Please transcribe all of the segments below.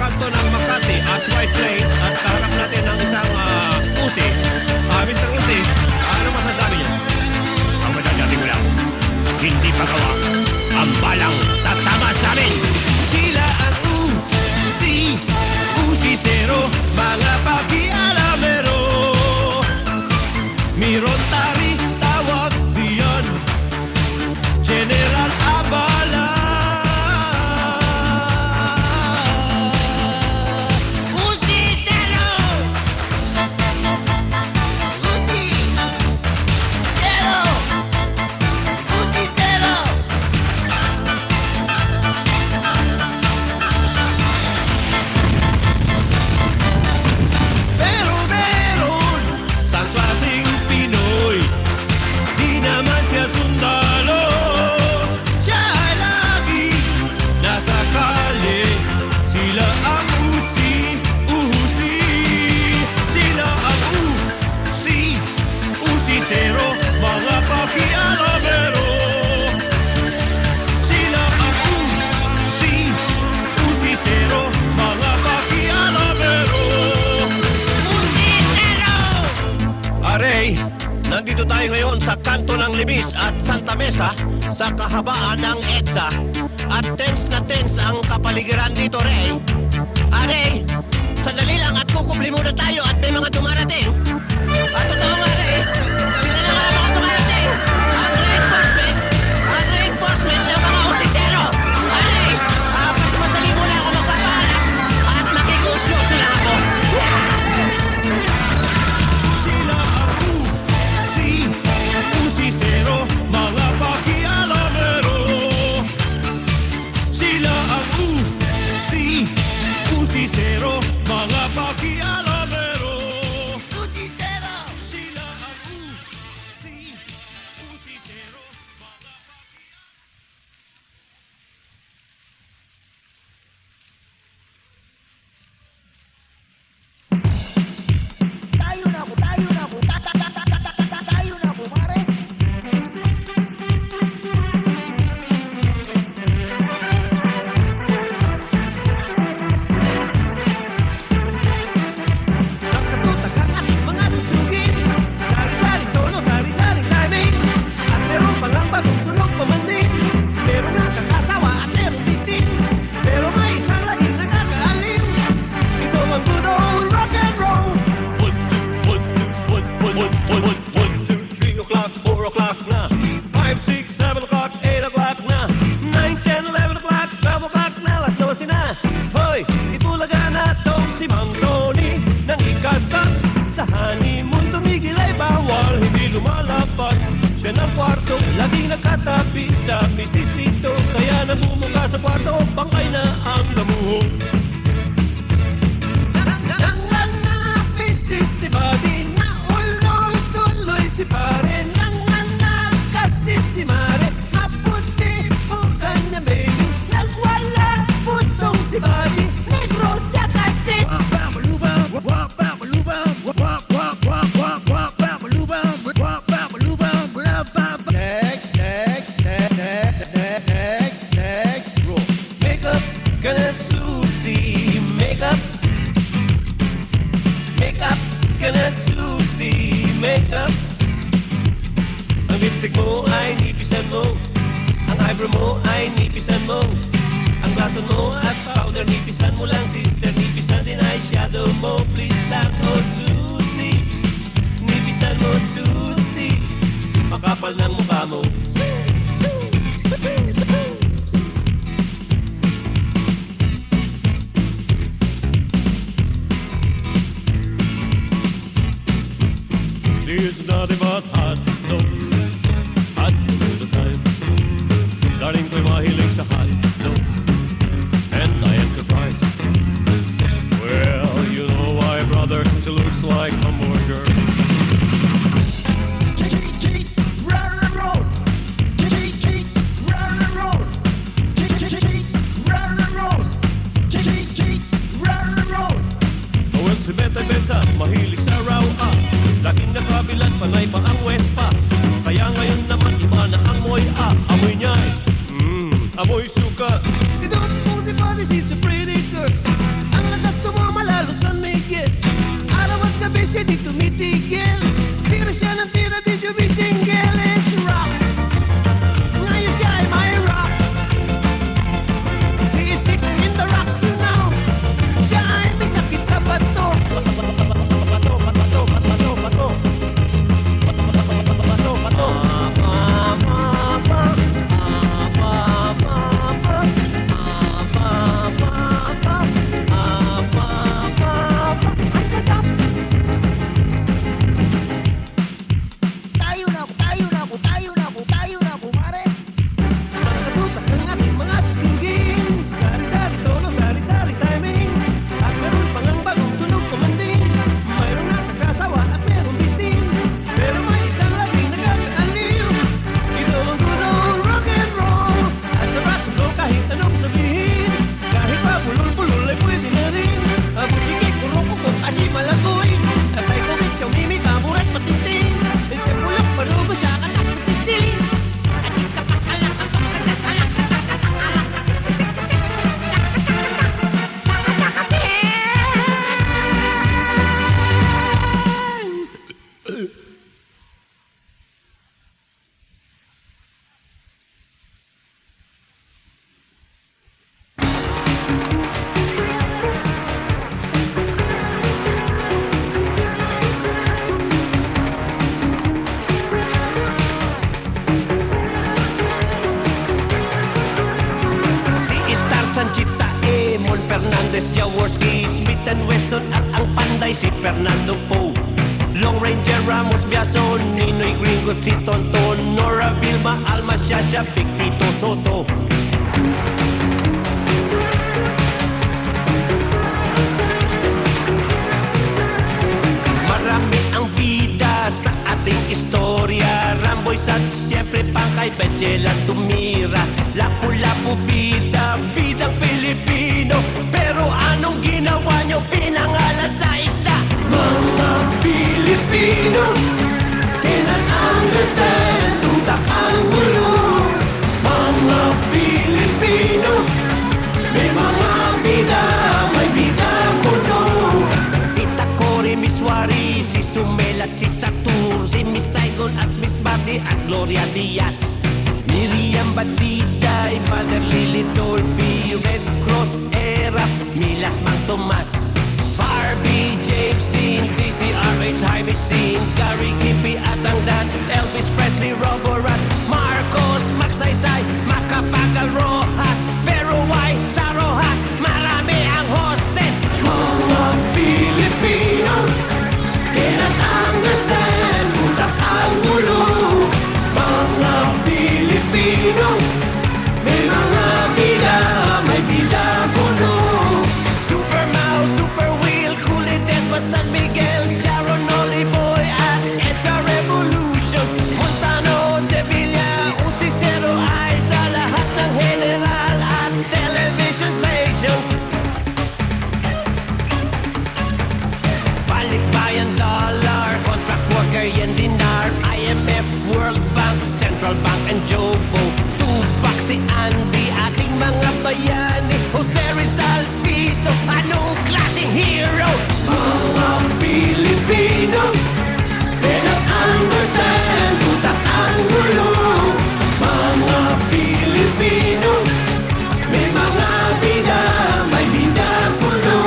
kanto ng Makati at White Plains at kaharap natin ang isang Uzi. Mr. Uzi, ano masasabi niyo? Ang madasabi ko lang, hindi pagawa ang balang tatama sa amin. Sila ang Uzi, Uzi Zero, mga pakialamero. Mirontari tawag diyan, General Abala. Uzi Zero! Uzi Zero! Uzi Zero! Pero meron sang klaseng Pinoy, di naman siya sundalo. Siya ay lagi nasa kalye. Sila ang Uzi, Uzi. Sila ang Uzi, Uzi Zero, mga pakialamero. Sila ang Uzi, Uzi Zero, mga pakialamero. Uzi Zero! Aray, nandito tayo ngayon sa kanto ng Libis at Santa Mesa sa kahabaan ng EDSA. At tense na tense ang kapaligiran dito, Ray. Aray, sandali lang at kukubli muna tayo at may mga dumarating. At totoo nga, Ray, sila na nga ang mga dumarating. Ang reinforcement ng mga Uzi-Zero. Aray, pasamadali muna ako magpapaalam at makikusyoso lang ako. Sila ang Uzi, Uzi Zero, mga pakialamero. Sila ang Uzi, Uzi Zero, mga pakialamero. Uzi Zero! Sila ang Uzi, Uzi Zero, mga Tayo na ako, tayo na ako, tayo na ako, pare. Nagkatutakan at mga tutugin, sari-saring tono, sari-saring timing. At meron pang ang bagong tunog pamanding. Meron nga kakasawa at meron bitin. Pero may isang laging nakakaalim. Ito ang good old rock and roll. 3 o'clock, 4 o'clock na 5, 6, 7 o'clock, 8 o'clock na 9, 10, 11 o'clock, 12 o'clock na alas 12 na. Hoy, itulaga na tong si Mang Tony nang ikasal sa honeymoon. Tumigil ay bawal, hindi lumalabas siya ng kwarto, laging nakatabi sa Mrs. Tito. Kaya namumuka sa kwarto, bangkay na ang lamuho. Si Buddy na ulong-tuloy si pare nang anak kasi si Mare maputi po kanya baby nagwala putong si Buddy negro siya kasi Makeup, gonna Susie, makeup. Makeup, gonna Susie, makeup. Ang lipstick mo ay nipisan mo, ang eyebrow mo ay nipisan mo, ang blush mo at powder nipisan mo lang, sister. Nipisan din eyeshadow mo, please lang, oh Susie. Nipisan mo, Susie. Makapal ng mukha mo. She's nothing but hot, no. Hot all the time. Darling ko'y mahilig sa hot, no. And I am surprised. Well, you know why, brother. She looks like a hamburger. Well, si Betay Beta, mahilig sa raw, laging nakabilan, panay pa ang West pa. Kaya ngayon naman iba na ang moy, amoy niya amoy suka. Ito po si Buddy, she's a pretty girl. Ang Jaworski, Smith and Weston at ang panday si Fernando Poe. Long Ranger Ramos Biason, Ninoy Gringot si Tonton, Nora Vilma, Alma Shasha, Big Tito Soto. Marami ang bida sa ating istorya, Ramboy at siyempre Pangkay, Betchel at tumira. Lapu-lapu bida, bidang Pilipino, pero anong ginawa nyo pinangalan sa isda? Mga Pilipino, cannot understand utak ang gulo. Mga Pilipino, may mga bida, may bida kuno. Tita Cory, Miss Wari, si Sumel at si Satur, si Miss Saigon at Miss Barbie at Gloria Diaz. Miriam Batida, Father Lily Dolphy, Red Cross Era, Milat Mang Tomas, Barbie, James Dean, DCRH, Jaime Sin, Gary Kippy at ang Dutch, Elvis Presley, Robo Rats, Marcos, Max Naisay, Macapagal Rojas, Pero White, sa Rojas, marami ang hostess. Mga Pilipino, cannot understand utak ang gulo. Mga Pilipino, may mga bida, may bida kuno. Super Mouse, Super Wheel, Kulit Edwa, San Miguel, Sharon, Oliboy at Edsa Revolution. Montano, De Villa, Usisero ay sa lahat ng general at television stations. Balikbayan dollar, contract worker yan dinar, IMF, World Bank, Central Bank and Jobo. Tupac si Andy, ating mga bayani, Jose Rizal Piso, anong klaseng hero? Mga Pilipino, cannot understand utak ang gulo. Mga Pilipino, may mga bida, may bida kulo.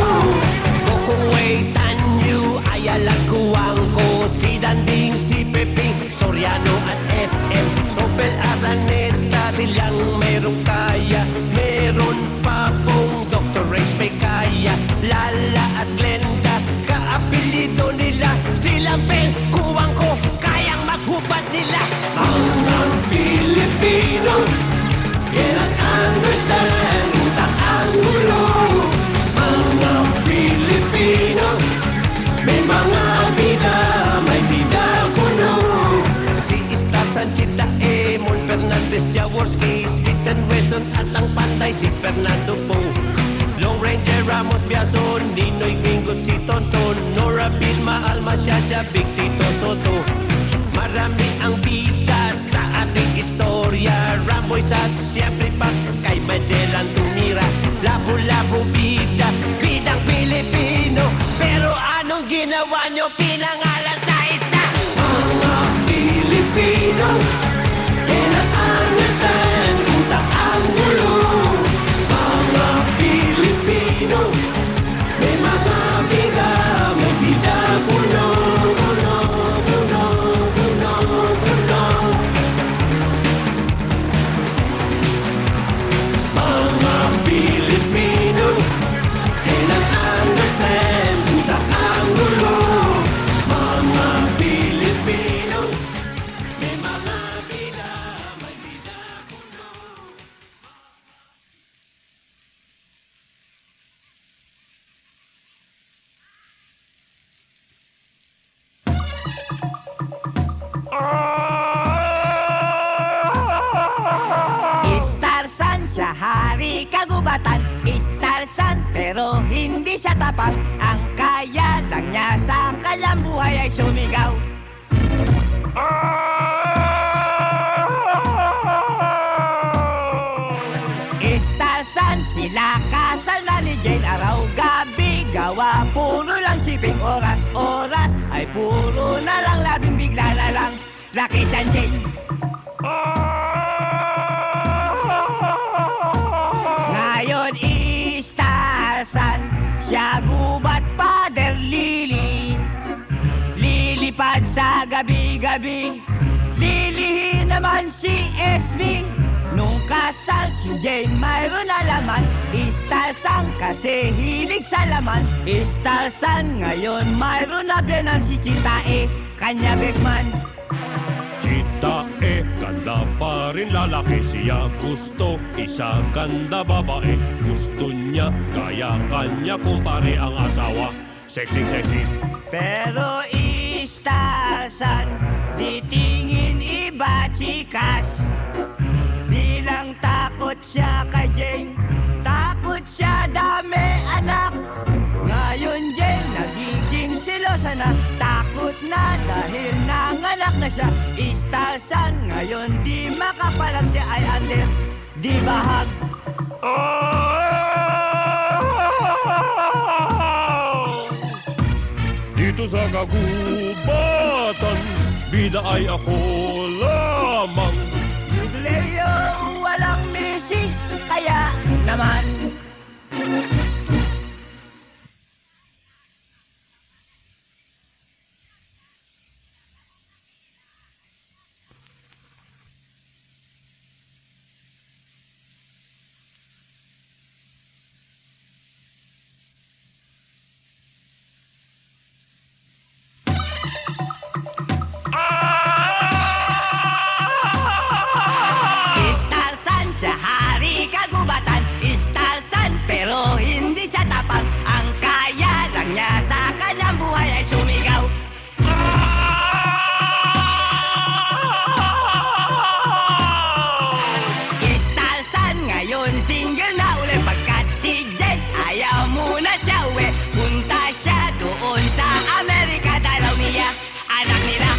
Kokong Wei, Tanyu, Ayala, Kuwangko, si Danding, si Peping, Soriano at SM, Topel, Araneta, silang merong kaya. Meron pa pong Dr. Rex Pekaya, Lala at Glenda, kaapelido nila, silang Pen, Kuwangko, kayang maghubad nila. Ang Pilipino, cannot understand utak ang gulo. Mga Pilipino, may mga bida, may bida kuno. Si Star Sanchita, Emon Fernandez, Jaworski, Smith and Wesson at ang panday si Fernando Poe. Long Ranger Ramos Biason, Ninoy Gringot si Tonton, Nora Vilma, Alma Shasha, Big Tito Soto. Marami ang bida sa ating istorya, Ramboy at siyempre Pangkay, Magellan tumira. Lapu-lapu bida, bidang Pilipino, pero anong ginawa nyo pinangalan sa isda? Mga Pilipino, cannot understand utak ang gulo. Mga Pilipino, may mga bida, may bida kuno, kuno, kuno, kuno, kuno. Mga Pilipino, cannot understand utak ang gulo. Mga Pilipino, may mga bida, may bida kuno. Starsan siya hari kagubatan, Starsan pero hindi siya tapang. Ang kaya lang niya sa kanyang buhay ay sumigaw. Starsan sila kasal na ni Jane, araw gabi gawa puro lang siping, oras ay puro na lang labing, bigla na lang laki chan Jane. Ngayon Starsan siya gubat Father Lily, lilipad sa gabi-gabi. Lilihin naman si Esming, Nung kasal si Jane mayroon na laman, Starsan kasi hilig sa laman. Starsan ngayon mayroon na biyanan si Chitae, kanya best man. Chita ganda pa rin lalaki. Siya gusto, isa ganda babae. Gusto niya, kaya kanya kumpare ang asawa. Sexy, sexy. Pero Starsan, di tingin iba chikas. Bilang takot siya kay Jane, takot siya dami anak. Ngayon Jane, nagiging silosa na, takot na dahil nanganak na siya. Starsan, ngayon di makapalag siya ay under, di bahag. Dito sa kagubatan, bida ay ako lamang. Leo, walang misis, kaya naman. Starsan, siya hari kagubatan. Starsan, pero hindi siya tapang. Ang kaya lang niya sa kanyang buhay ay sumigaw. Starsan, ngayon single na uli. Pagkat si Jane ayaw muna siya uwi. Punta siya doon sa Amerika. Dalaw niya, anak nila.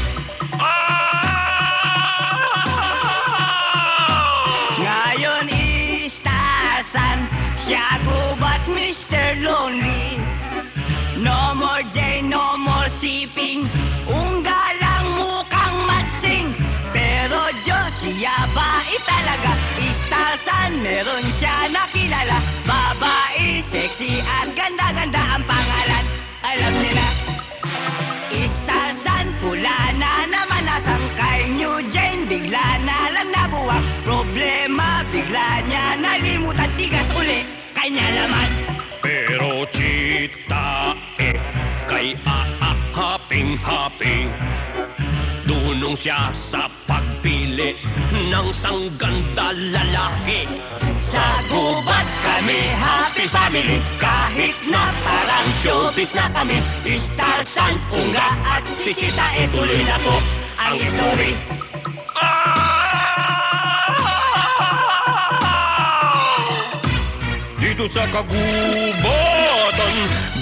Ngayon Starsan, siya gubat Mr. Lonely. No more Jane, no more shipping. Ungga lang mukhang matching. Pero Diyos, siya ba talaga? Starsan, meron siya nakilala. Babae, sexy at ganda-ganda ang pangalan. Alam niyo na, Starsan, pula na naman nasang kay New Jane. Bigla na lang nabuwang problema. Bigla niya nalimutan, tigas uli, kanya naman. Pero Chita kay haping-happy. Dunong siya sa pagpili ng sangganda lalaki. Sa gubat kami, happy family. Kahit na parang showbiz na kami. Starsan, Unga at si Chita, tuloy na po ang history. Dito sa kagubatan,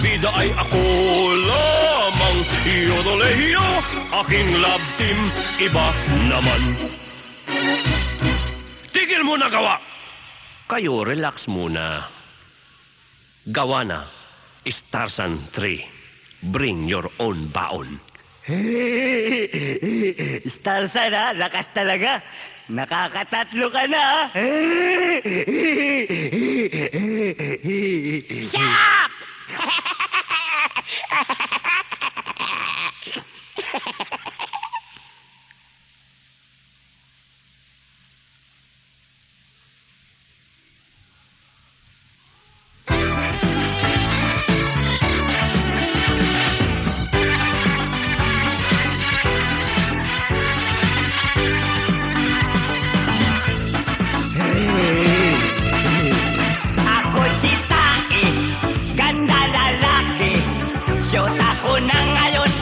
bida ay ako lamang. Yodoleyo, aking love team, iba naman. Tigil mo na gawa! Kayo, relax muna. Gawa na. Starsan 3. Bring your own baon. Starsan ha, lakas talaga. Nakakatatlo ka na. Shut up! Ako Chitae, ganda lalaki. Shoot ako na ngayon,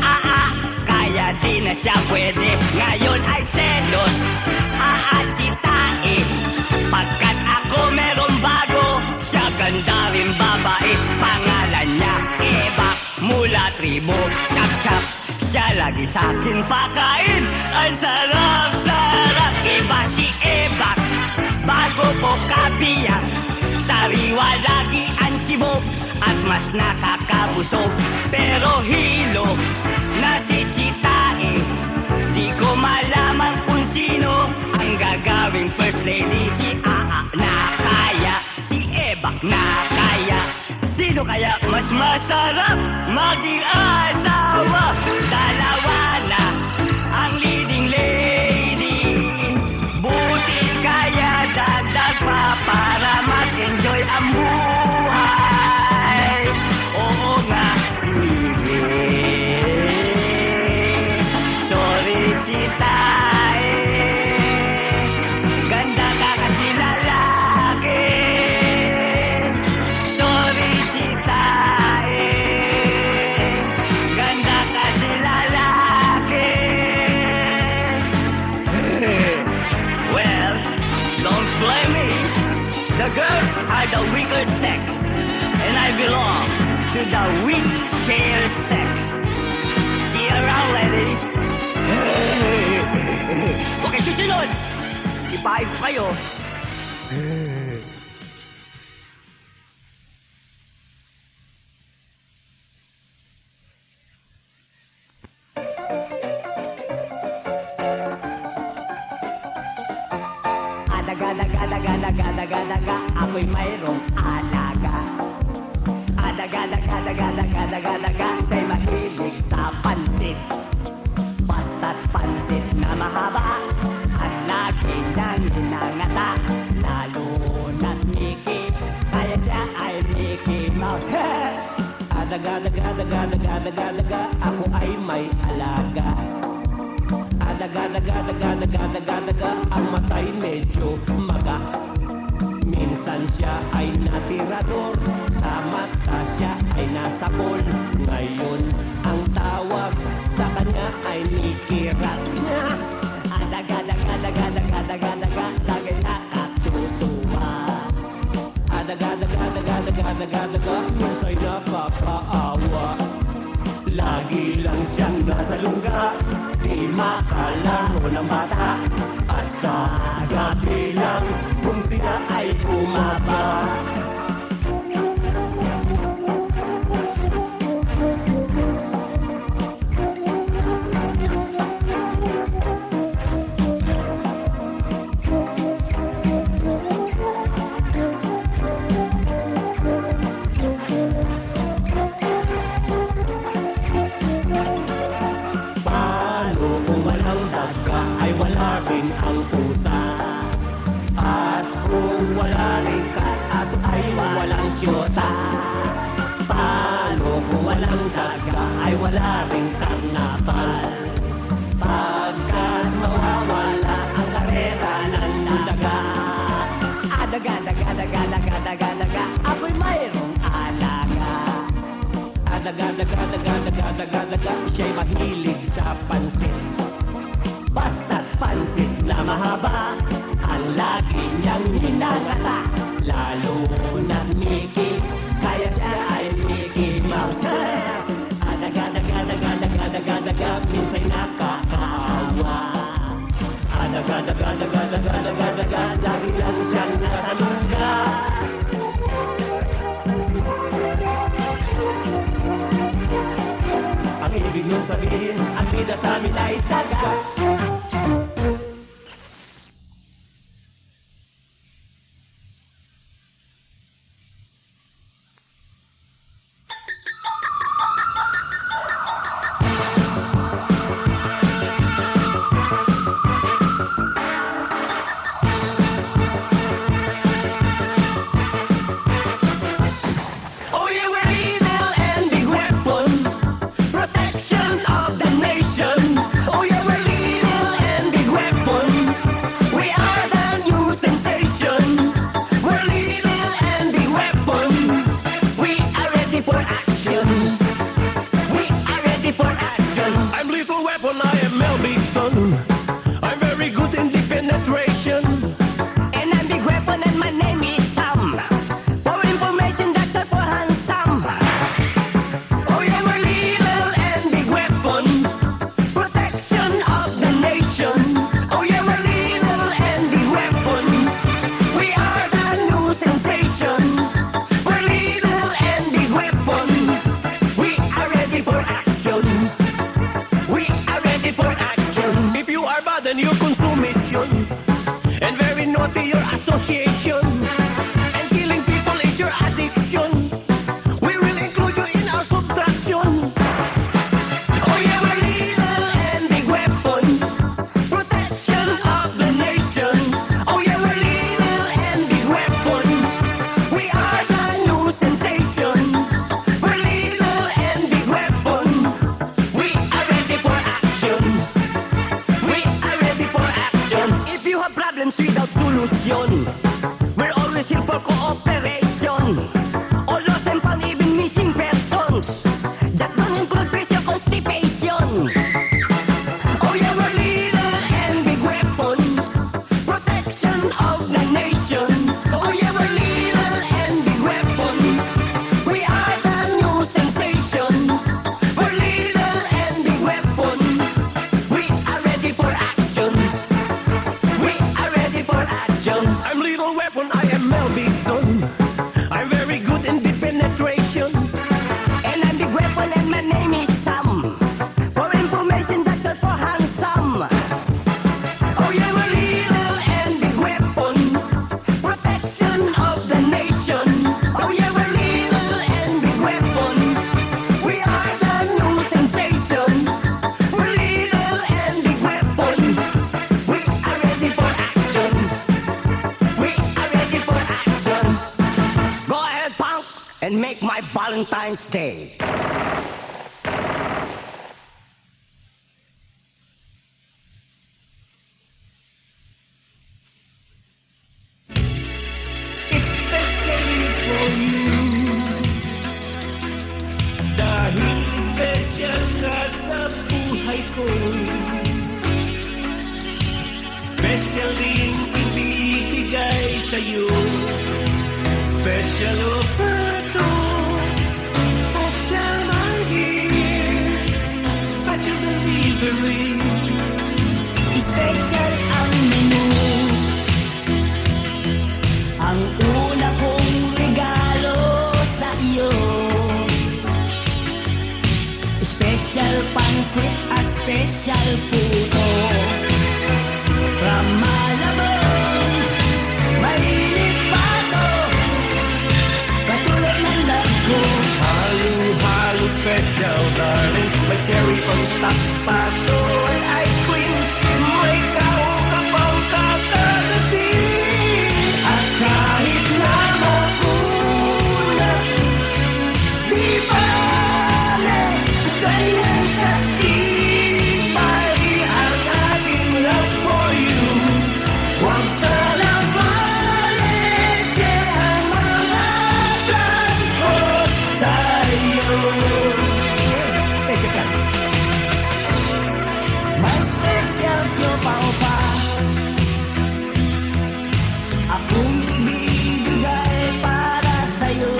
kaya di na siya pwede. Ngayon ay selos, Chitae. Pagkat ako meron bago, siya ganda rin babae. Pangalan niya Eva, mula tribo Chap-Chap. Siya lagi sa akin pakain, ang sarap-sarap. Iba si Eva, bago ko kabiyak. Sariwa lagi ang tibok at mas nakakabusog. Pero hilo na si Chitae, di ko malaman kung sino ang gagawing first lady. Si na kaya, si Eva na kaya. Sino kaya mas masarap maging asawa? Dalawa na ang leading lady. Buti kaya the Wish Care Sex. See you around, ladies. Okay, susunod. Ipahin ko kayo. Adaga, ako'y mayroong alaga. Adaga, siya'y mahilig sa pansit. Basta't pansit na mahaba at lagi niyang hinangata. Lalo na't Mickey, kaya siya ay Mickey Mouse. Adaga, ako ay may alaga. Adaga, ang matay medyo maga. Minsan siya ay natirador, sa mata siya ay nasa pool. Ngayon ang tawag sa kanya ay Mickey Rat. Adaga, lagi nakatutuwa. Adaga, minsa'y nakakaawa. Lagi lang siyang nasa lungga, di makalaro ng bata. At sa gabi lang, kung sila ay bumaba. Wala rin ang pusa. At kung wala rin aso ay walang syota. Paano kung walang daga ay wala rin karnabal? Pagkat mawawala ang karera ng daga. Adaga, ako'y mayroong alaga. Adaga, siya'y mahilig sa pansit. Basta't pansit na mahaba, ang lagi niyang hinangata. Lalo na Mickey, kaya siya ay Mickey Mouse. Adaga, minsa'y nakakaawa. Adaga, lagi lang siyang nasa lungga. Ang ibig nung sabihin, ang bida sa amin ay daga. I'm very good in the penetration. And I'm Big Weapon and my name is Sam. For information that's all for handsome. Oh yeah, we're little and big weapon, Protection of the nation. oh yeah, we're little and big weapon. We are the new sensation. We're little and big weapon. We are ready for action. We are ready for action. If you are bad in your consumption, and very naughty your association, and killing people is your addiction, we will include you in our subtraction. Oh yeah, we're little and big weapon, Protection of the nation. oh yeah, we're little and big weapon. We are the new sensation. We're little and big weapon. We are ready for action. We are ready for action. If you have problems without solution, We're my name is Sam. For information, that's all for handsome. Oh, yeah, we're little and big weapon, protection of the nation. Oh, yeah, we're little and big weapon. We are the new sensation. We're little and big weapon. We are ready for action. We are ready for action. Go ahead, punk, and make my Valentine's Day. Especially for you. Dahil special ka sa buhay ko. Special din ibibigay sa'yo. Special offer to. Special my dear. Special delivery. Special ang menu. Ang una kong regalo sa iyo. Special pansit at special puto. Ramalabon, mainit pa to. Katulad ng love ko. Halo-halo special, darling. May cherry on top pa to at ice cream. May kaong ka pang kakagatin. At kahit na makunat, di bale, ganyan katibay ang aking love for you. Huwag sanang malete ang mga plans ko sa'yo. Medyo ka. May special siopaw pa akong ibibigay para sa'yo.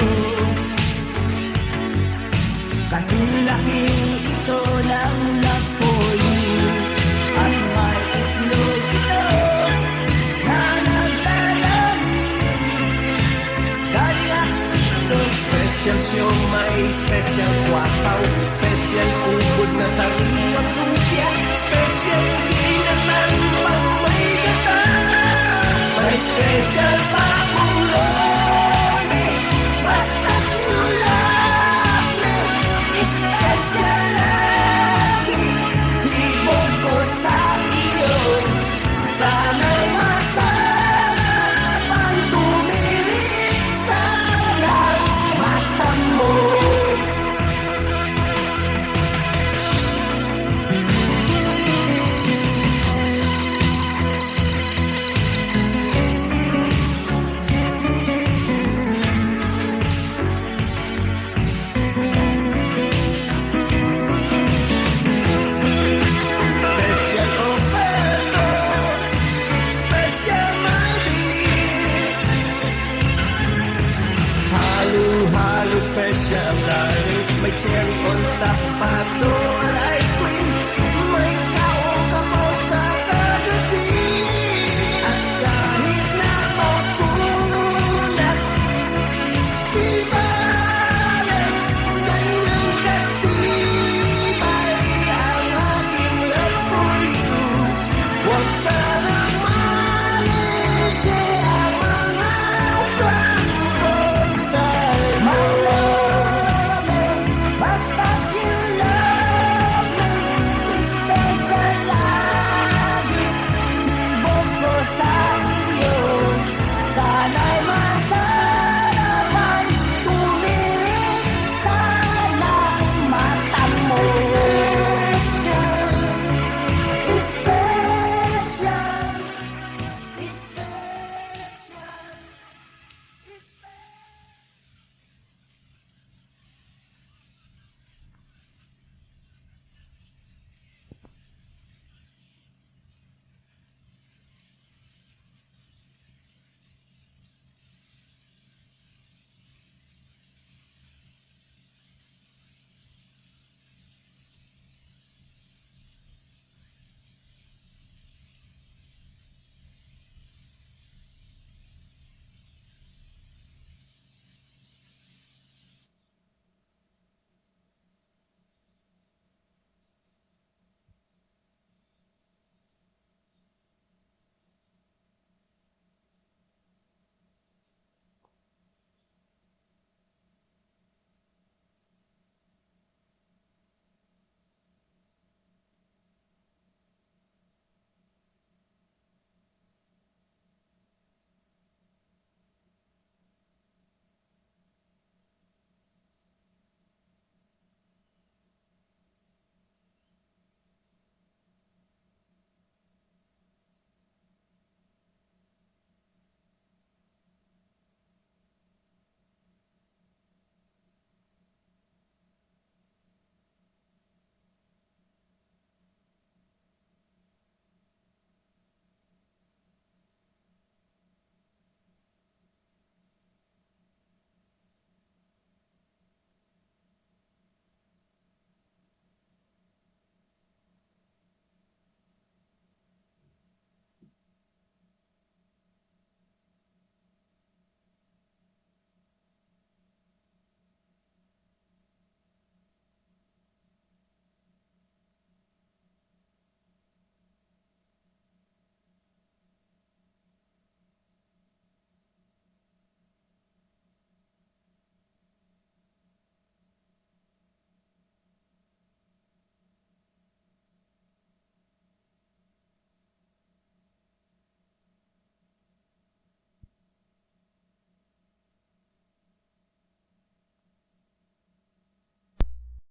Kasi laki ito ng love for you. At may itlog ito na naglalamin. Galing aking itlog. Special siomay, special kwasaw, special ubod na sariwang lumpia, special ginatan pang may gata. May special